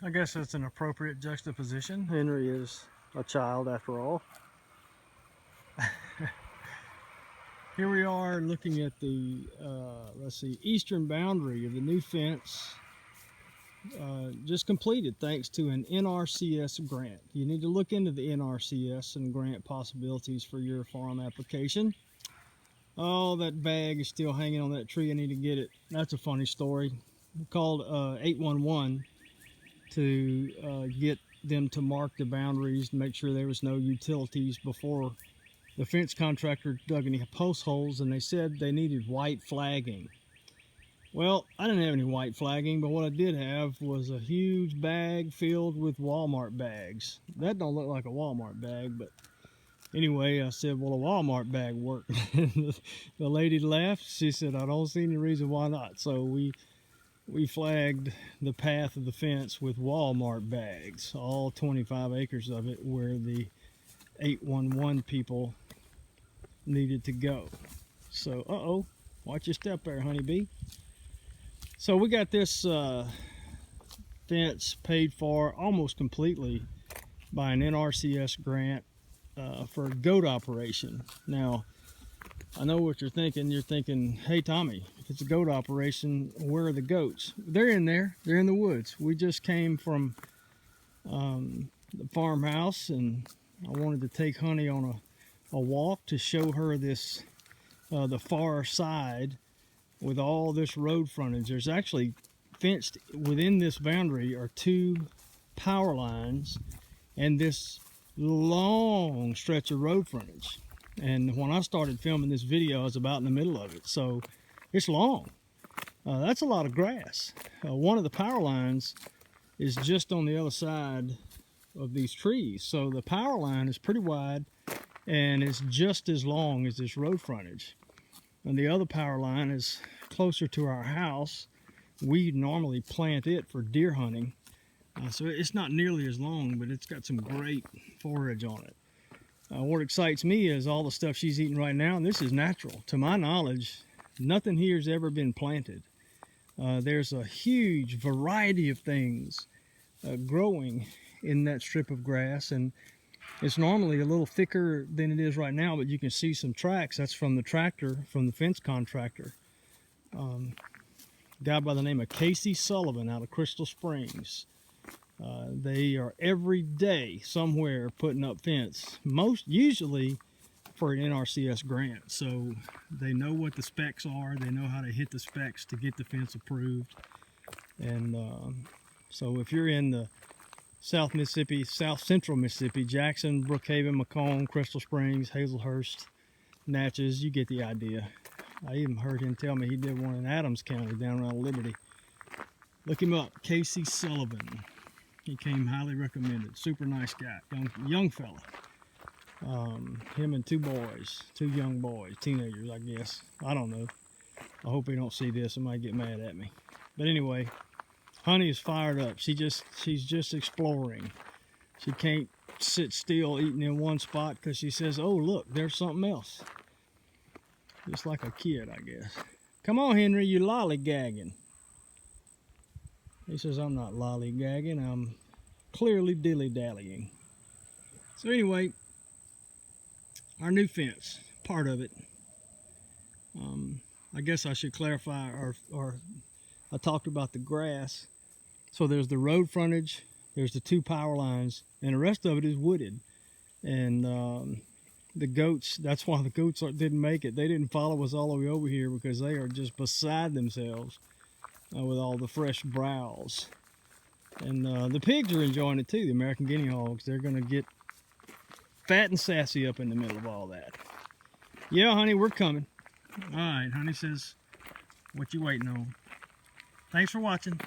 I guess that's an appropriate juxtaposition. Henry is a child after all. Here we are looking at the, let's see, eastern boundary of the new fence. Just completed thanks to an NRCS grant. You need to look into the NRCS and grant possibilities for your farm application. Oh, that bag is still hanging on that tree. I need to get it. That's a funny story. We called 811 to get them to mark the boundaries and make sure there was no utilities before the fence contractor dug any post holes, and they said they needed white flagging. Well, I didn't have any white flagging, but what I did have was a huge bag filled with Walmart bags. That don't look like a Walmart bag, but anyway, I said, well, a Walmart bag worked. The lady laughed. She said, I don't see any reason why not. So we flagged the path of the fence with Walmart bags, all 25 acres of it, where the 811 people needed to go. So, watch your step there, honeybee. So we got this fence paid for almost completely by an NRCS grant for a goat operation. Now, I know what you're thinking. You're thinking, hey Tommy, if it's a goat operation, where are the goats? They're in there. They're in the woods. We just came from the farmhouse, and I wanted to take Honey on a walk to show her this, the far side with all this road frontage. There's actually fenced within this boundary are 2 power lines and this long stretch of road frontage. And when I started filming this video, I was about in the middle of it, so it's long. That's a lot of grass. One of the power lines is just on the other side of these trees, so the power line is pretty wide and it's just as long as this road frontage. And the other power line is closer to our house. We normally plant it for deer hunting, so it's not nearly as long, but it's got some great forage on it. What excites me is all the stuff she's eating right now, and this is natural. To my knowledge, nothing here has ever been planted. There's a huge variety of things growing in that strip of grass, and it's normally a little thicker than it is right now, but you can see some tracks. That's from the tractor, from the fence contractor. Guy by the name of Casey Sullivan out of Crystal Springs. They are every day somewhere putting up fence, usually for an NRCS grant. So they know what the specs are. They know how to hit the specs to get the fence approved. And so if you're in the South Mississippi, South Central Mississippi, Jackson, Brookhaven, Macomb, Crystal Springs, Hazelhurst, Natchez, you get the idea. I even heard him tell me he did one in Adams County down around Liberty. Look him up, Casey Sullivan. He came highly recommended. Super nice guy, young fella. Him and 2 boys, 2 young boys, teenagers, I guess. I don't know. I hope he don't see this and might get mad at me. But anyway, Honey is fired up. She's just exploring. She can't sit still eating in one spot because she says, oh look, there's something else. Just like a kid, I guess. Come on, Henry, you lollygagging. He says, I'm not lollygagging, I'm clearly dilly-dallying. So anyway, our new fence, part of it. I guess I should clarify, or I talked about the grass. So there's the road frontage, there's the 2 power lines, and the rest of it is wooded. And the goats, that's why the goats didn't make it. They didn't follow us all the way over here because they are just beside themselves with all the fresh browse. And the pigs are enjoying it too, the American guinea hogs. They're gonna get fat and sassy up in the middle of all that. Yeah, Honey, we're coming. All right, Honey says, what you waiting on? Thanks for watching.